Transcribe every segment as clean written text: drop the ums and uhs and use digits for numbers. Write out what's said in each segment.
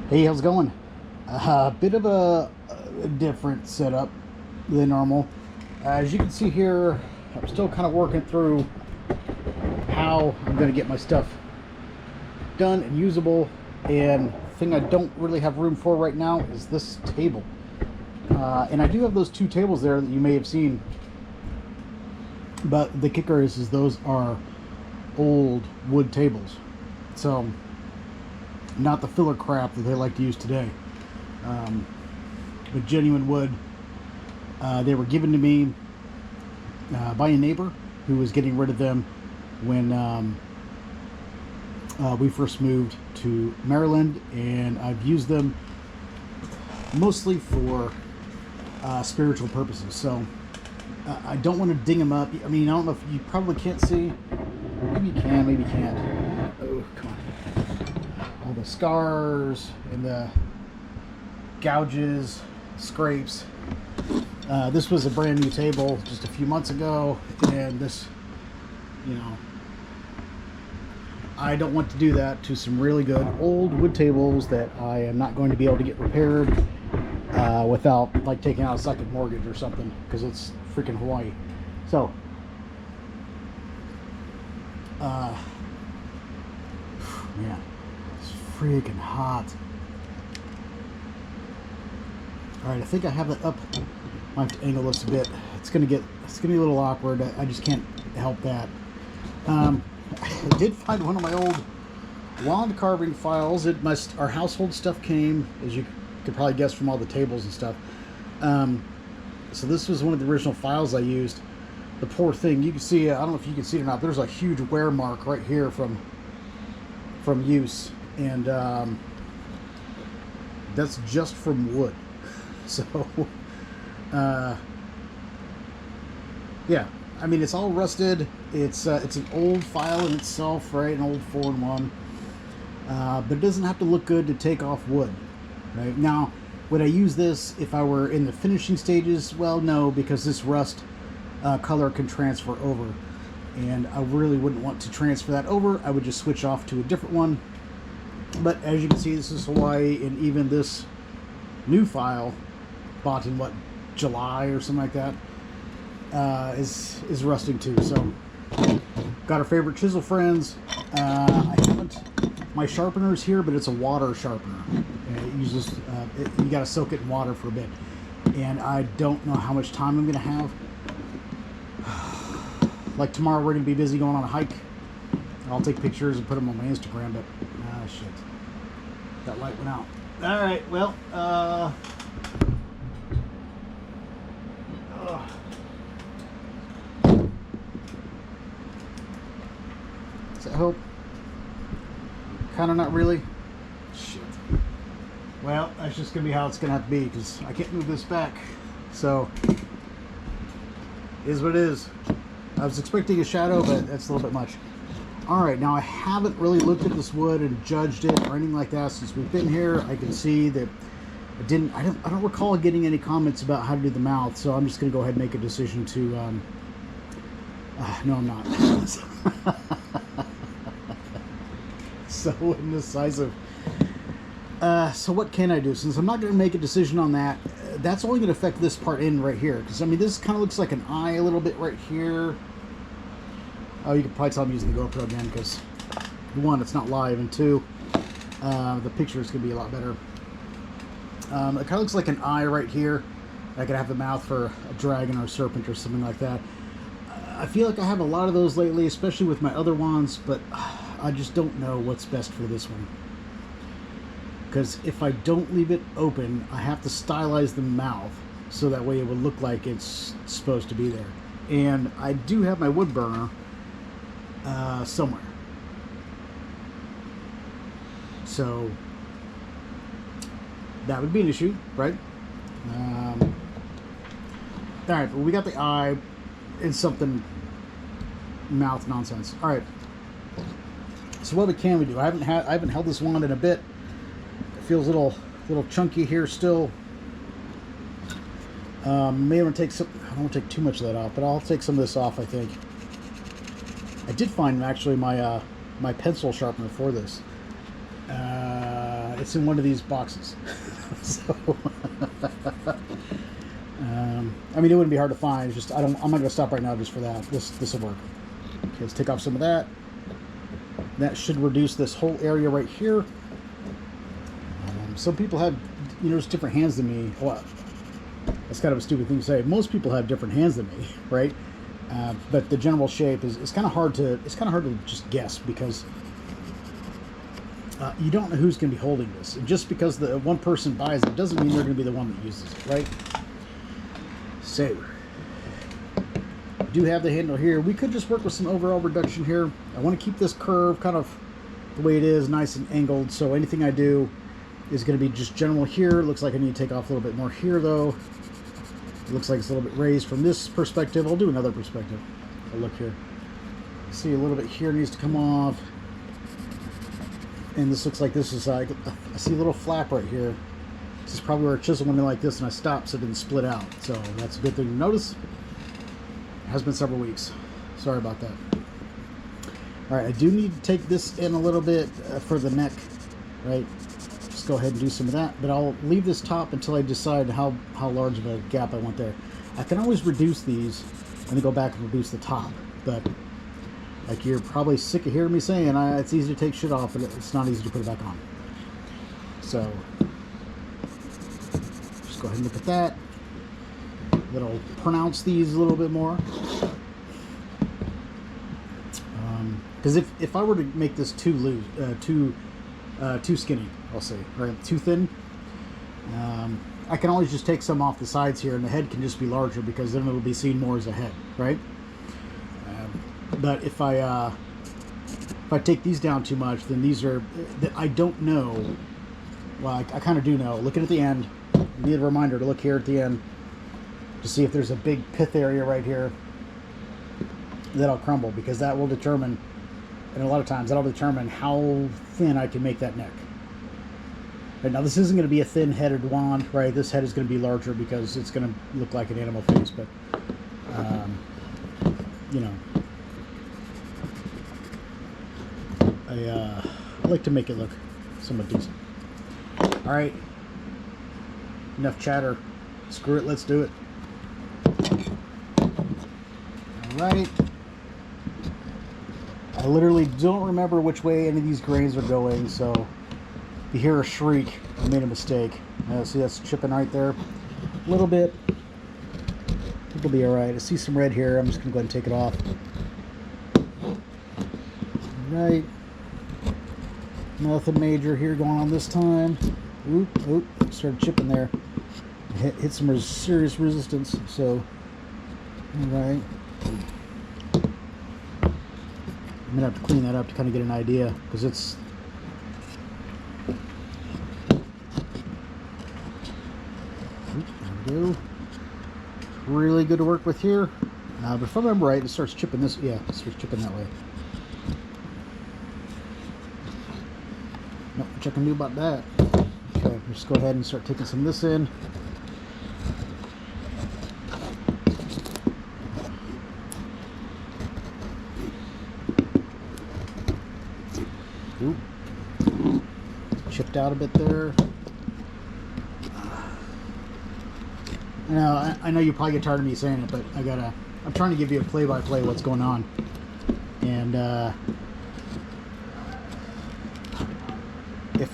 Hey, how's it going? A bit of a different setup than normal. As you can see here, I'm still kind of working through how I'm going to get my stuff done and usable. And the thing I don't really have room for right now is this table. And I do have those two tables there that you may have seen. But the kicker is those are old wood tables. So, not the filler crap that they like to use today. But genuine wood. They were given to me by a neighbor who was getting rid of them when we first moved to Maryland, and I've used them mostly for spiritual purposes. So I don't want to ding them up. I mean, I don't know if you probably can't see. Maybe you can, maybe you can't. Oh, come on. All the scars and the gouges, scrapes. This was a brand new table just a few months ago, and this, I don't want to do that to some really good old wood tables that I am not going to be able to get repaired without like taking out a second mortgage or something, because it's freaking Hawaii. So man, it's freaking hot. Alright, I think I have it up. I have to angle this a bit. It's gonna be a little awkward. I just can't help that. I did find one of my old wand carving files. Our household stuff came, as you could probably guess from all the tables and stuff. So this was one of the original files I used. The poor thing, you can see, I don't know if you can see it or not, there's a huge wear mark right here from use, and that's just from wood. So yeah, I mean, it's all rusted. It's an old file in itself, right? An old 4-in-1, but it doesn't have to look good to take off wood, right? Now, would I use this if I were in the finishing stages? Well, no, because this rust color can transfer over, and I really wouldn't want to transfer that over. I would just switch off to a different one. But as you can see, this is Hawaii, and even this new file, bought in what, July or something like that, is rusting too. So got our favorite chisel friends. I haven't, my sharpener's here, but it's a water sharpener. It uses you got to soak it in water for a bit, and I don't know how much time I'm gonna have. Like tomorrow we're gonna be busy going on a hike. I'll take pictures and put them on my Instagram, but shit, that light went out. All right, well, does that help? Kind of, not really. Shit. Well, that's just gonna be how it's gonna have to be, because I can't move this back. So, it is what it is. I was expecting a shadow, but that's a little bit much. Alright, now I haven't really looked at this wood and judged it or anything like that since we've been here. I can see that I don't recall getting any comments about how to do the mouth, so I'm just going to go ahead and make a decision to, no, I'm not. So indecisive. So what can I do? Since I'm not going to make a decision on that, that's only going to affect this part in right here. Because, I mean, this kind of looks like an eye a little bit right here. Oh, you can probably tell I'm using the GoPro again, because one, it's not live, and two, the picture is going to be a lot better. It kind of looks like an eye right here. I could have the mouth for a dragon or a serpent or something like that. I feel like I have a lot of those lately, especially with my other wands, but I just don't know what's best for this one. Because if I don't leave it open, I have to stylize the mouth so that way it would look like it's supposed to be there. And I do have my wood burner somewhere. So that would be an issue, right? Alright, well, we got the eye and something mouth nonsense. Alright. So what can we do? I haven't held this wand in a bit. It feels a little chunky here still. May want to take some. I don't want to take too much of that off, but I'll take some of this off, I think. I did find actually my my pencil sharpener for this. it's in one of these boxes. So, I mean, it wouldn't be hard to find. It's just I'm not going to stop right now just for that. This will work. Okay, let's take off some of that. That should reduce this whole area right here. Some people have, just different hands than me. Well, that's kind of a stupid thing to say. Most people have different hands than me, right? But the general shape is kind of hard to just guess, because you don't know who's going to be holding this. And just because the one person buys it doesn't mean they're going to be the one that uses it, right? So, do have the handle here. We could just work with some overall reduction here. I want to keep this curve kind of the way it is, nice and angled. So anything I do is going to be just general here. It looks like I need to take off a little bit more here, though. It looks like it's a little bit raised from this perspective. I'll do another perspective. I'll look here. See, a little bit here needs to come off. And this looks like this is, I see a little flap right here. This is probably where a chisel went in like this and I stopped so it didn't split out. So that's a good thing to notice. It has been several weeks. Sorry about that. All right, I do need to take this in a little bit for the neck, right? Just go ahead and do some of that, but I'll leave this top until I decide how large of a gap I want there. I can always reduce these and then go back and reduce the top, but like you're probably sick of hearing me saying, it's easy to take shit off, but it's not easy to put it back on. So just go ahead and look at that. That'll pronounce these a little bit more. Because if I were to make this too loose, too skinny, I'll say, right, too thin, I can always just take some off the sides here, and the head can just be larger because then it'll be seen more as a head, right? But if I take these down too much, then these are that I don't know. Well, I kind of do know. Looking at the end, I need a reminder to look here at the end to see if there's a big pith area right here that'll crumble, because that will determine, and a lot of times that'll determine how thin I can make that neck. Right, now this isn't going to be a thin-headed wand, right? This head is going to be larger because it's going to look like an animal face, but I like to make it look somewhat decent. All right, enough chatter. Screw it, let's do it. All right. I literally don't remember which way any of these grains are going, so if you hear a shriek, I made a mistake. See, that's chipping right there. A little bit. I think it'll be alright. I see some red here. I'm just going to go ahead and take it off. Alright. Nothing major here going on this time. Oop, started chipping there. Hit some serious resistance, so alright. I'm going to have to clean that up to kind of get an idea, because it's there we go. Really good to work with here. But if I remember right, it starts chipping this. Yeah, it starts chipping that way. Not much I can do about that. Okay, just go ahead and start taking some of this in. Oop. Chipped out a bit there. Now, I know you probably get tired of me saying it, but I'm trying to give you a play-by-play what's going on. And if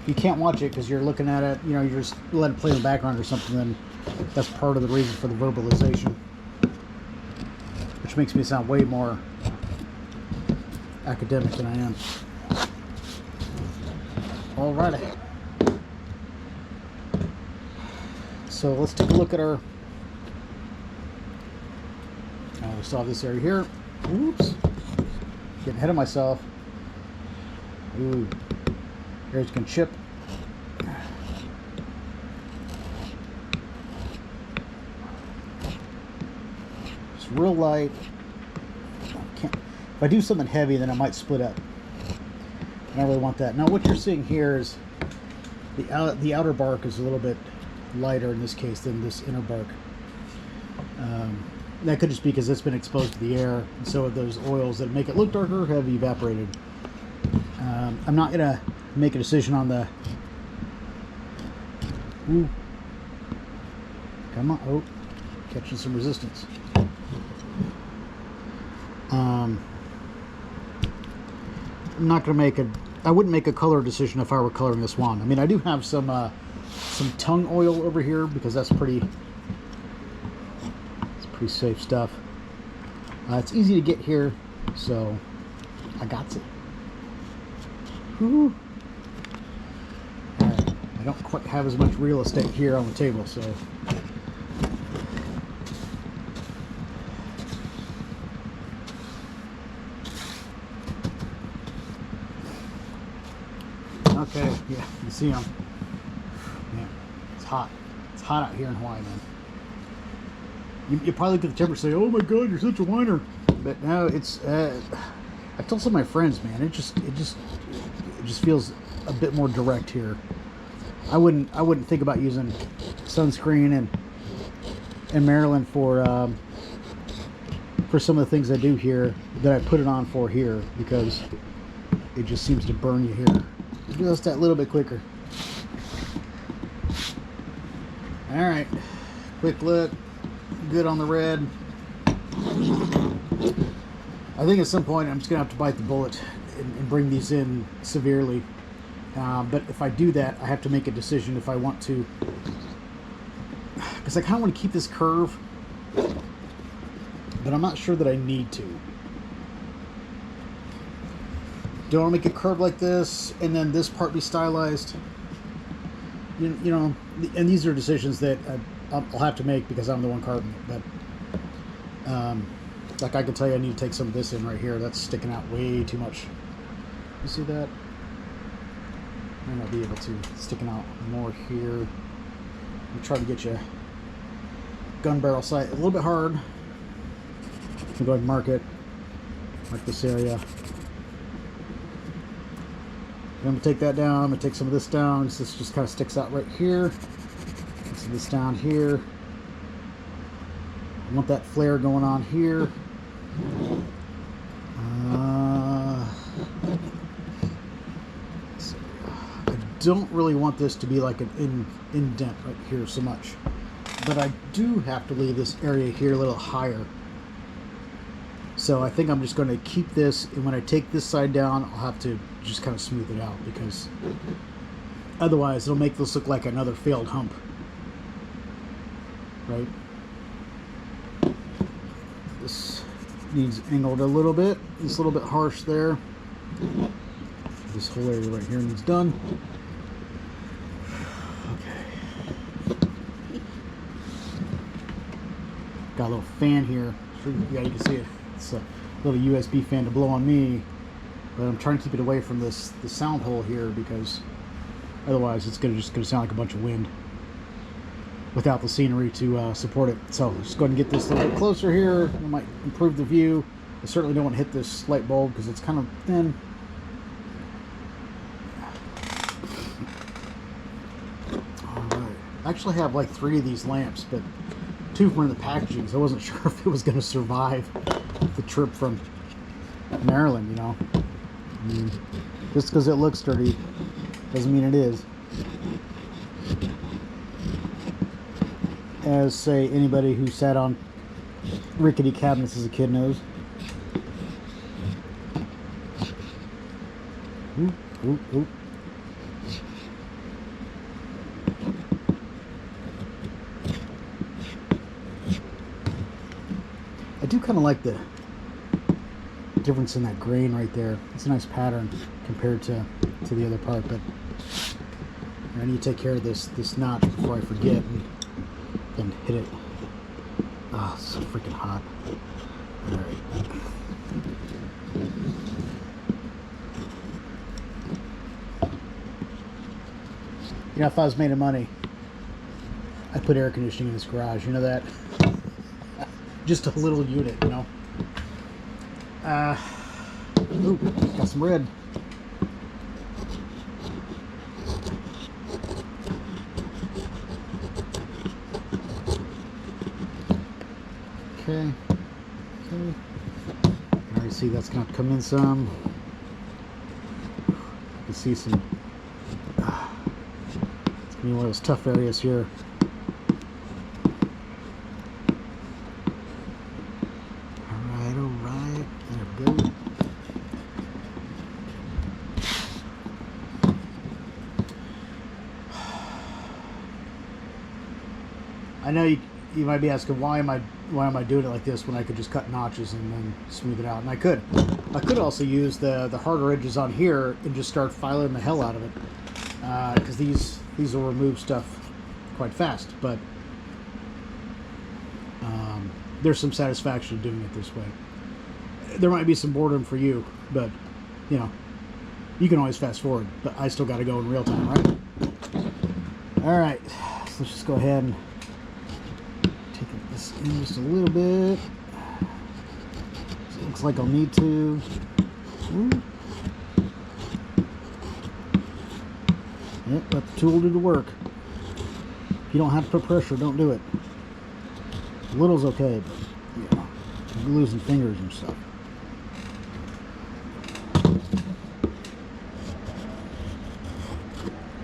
you can't watch it because you're looking at it, you're just letting it play in the background or something, then that's part of the reason for the verbalization, which makes me sound way more academic than I am. Alrighty. So let's take a look at our. We still have this area here. Oops. Getting ahead of myself. Ooh. Here's going to chip. It's real light. If I do something heavy, then it might split up. I don't really want that. Now what you're seeing here is the outer bark is a little bit lighter in this case than this inner bark. That could just be because it's been exposed to the air, and so those oils that make it look darker have evaporated. I'm not gonna make a decision on the. Ooh. Come on! Oh, catching some resistance. I'm not gonna make a. I wouldn't make a color decision if I were coloring this wand. I mean, I do have some tongue oil over here because that's pretty. It's pretty safe stuff. It's easy to get here, so I got it. Woo. Alright, I don't quite have as much real estate here on the table, so. Okay, yeah, you see them. Man, it's hot. It's hot out here in Hawaii, man. You probably look at the temperature and say, "Oh my God, you're such a whiner." But no, it's. I told some of my friends, man, it just feels a bit more direct here. I wouldn't think about using sunscreen in Maryland for some of the things I do here that I put it on for here because it just seems to burn you here just that little bit quicker. All right, quick look. Good on the red. I think at some point I'm just gonna have to bite the bullet and bring these in severely. But if I do that, I have to make a decision if I want to, because I kind of want to keep this curve, but I'm not sure that I need to. Do I want to make a curve like this and then this part be stylized? You know, and these are decisions that I'll have to make because I'm the one carving it. But like I can tell you, I need to take some of this in right here. That's sticking out way too much. You see that? I might be able to. Sticking out more here. I'm trying to get you gun barrel sight a little bit hard. I'm going to mark it. Mark this area. I'm going to take that down. I'm going to take some of this down. This just kind of sticks out right here. Some of this down here. I want that flare going on here. I don't really want this to be like an indent right here so much. But I do have to leave this area here a little higher. So I think I'm just going to keep this, and when I take this side down, I'll have to just kind of smooth it out, because otherwise it'll make this look like another failed hump. Right? This needs angled a little bit. It's a little bit harsh there. This whole area right here needs done. Okay. Got a little fan here. Yeah, you can see it. It's a little USB fan to blow on me, but I'm trying to keep it away from the sound hole here, because otherwise it's just gonna sound like a bunch of wind without the scenery to support it. So just go ahead and get this a little bit closer here. It might improve the view. I certainly don't want to hit this light bulb because it's kind of thin. All right. I actually have like 3 of these lamps, but 2 of them were in the packaging, so I wasn't sure if it was going to survive the trip from Maryland, you know. I mean, just because it looks dirty doesn't mean it is. As, say, anybody who sat on rickety cabinets as a kid knows. Oop, oop, oop. I do kind of like the difference in that grain right there. It's a nice pattern compared to the other part, but I need to take care of this notch before I forget and hit it. Oh, it's so freaking hot. All right. You know, if I was made of money, I'd put air conditioning in this garage. You know that? Just a little unit, you know. Ooh, got some red. Okay. Okay. I already see that's gonna come in some. see some. It's gonna be one of those tough areas here. All right. There we go. I know you might be asking why am I doing it like this when I could just cut notches and then smooth it out, and I could also use the harder edges on here and just start filing the hell out of it, because these will remove stuff quite fast, but there's some satisfaction in doing it this way. There might be some boredom for you, but you know, you can always fast forward, but I still got to go in real time, right? All right, so let's just go ahead and this in just a little bit. So it looks like I'll need to. Yep, let the tool do the work. If you don't have to put pressure, don't do it. A little's okay, but yeah, you're losing fingers and stuff.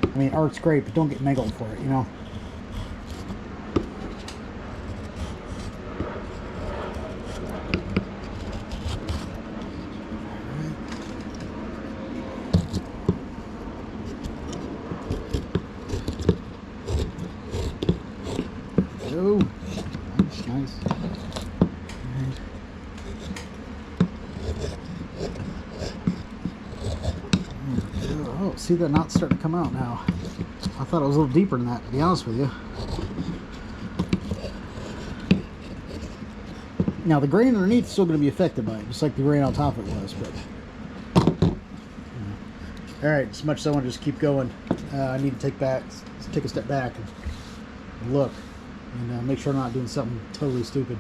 I mean, art's great, but don't get mangled for it, you know. Oh, nice. Oh, see that knot's starting to come out now. I thought it was a little deeper than that, to be honest with you. Now the grain underneath is still going to be affected by it, just like the grain on top of it was. But all right, as much as I want to just keep going, I need to take a step back and look. And make sure I'm not doing something totally stupid.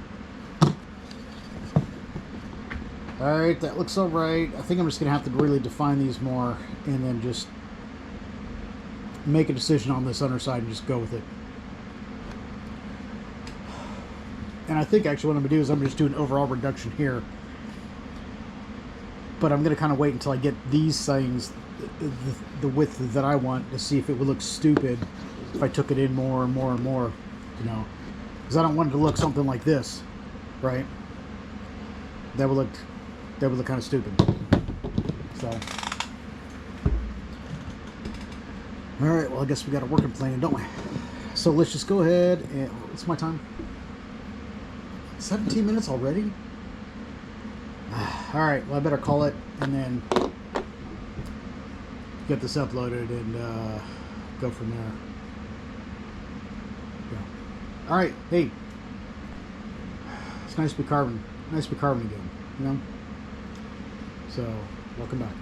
Alright, that looks alright. I think I'm just going to have to really define these more and then just make a decision on this underside and just go with it. And I think actually what I'm going to do is I'm going to just do an overall reduction here. But I'm going to kind of wait until I get these things, the width that I want, to see if it would look stupid if I took it in more and more and more. You know, because I don't want it to look something like this, right? That would look kind of stupid. So, all right. Well, I guess we got a working plan, don't we? So let's just go ahead and what's my time? 17 minutes already. All right. Well, I better call it and then get this uploaded and go from there. All right, hey, it's nice to be carving again, you know. So, welcome back.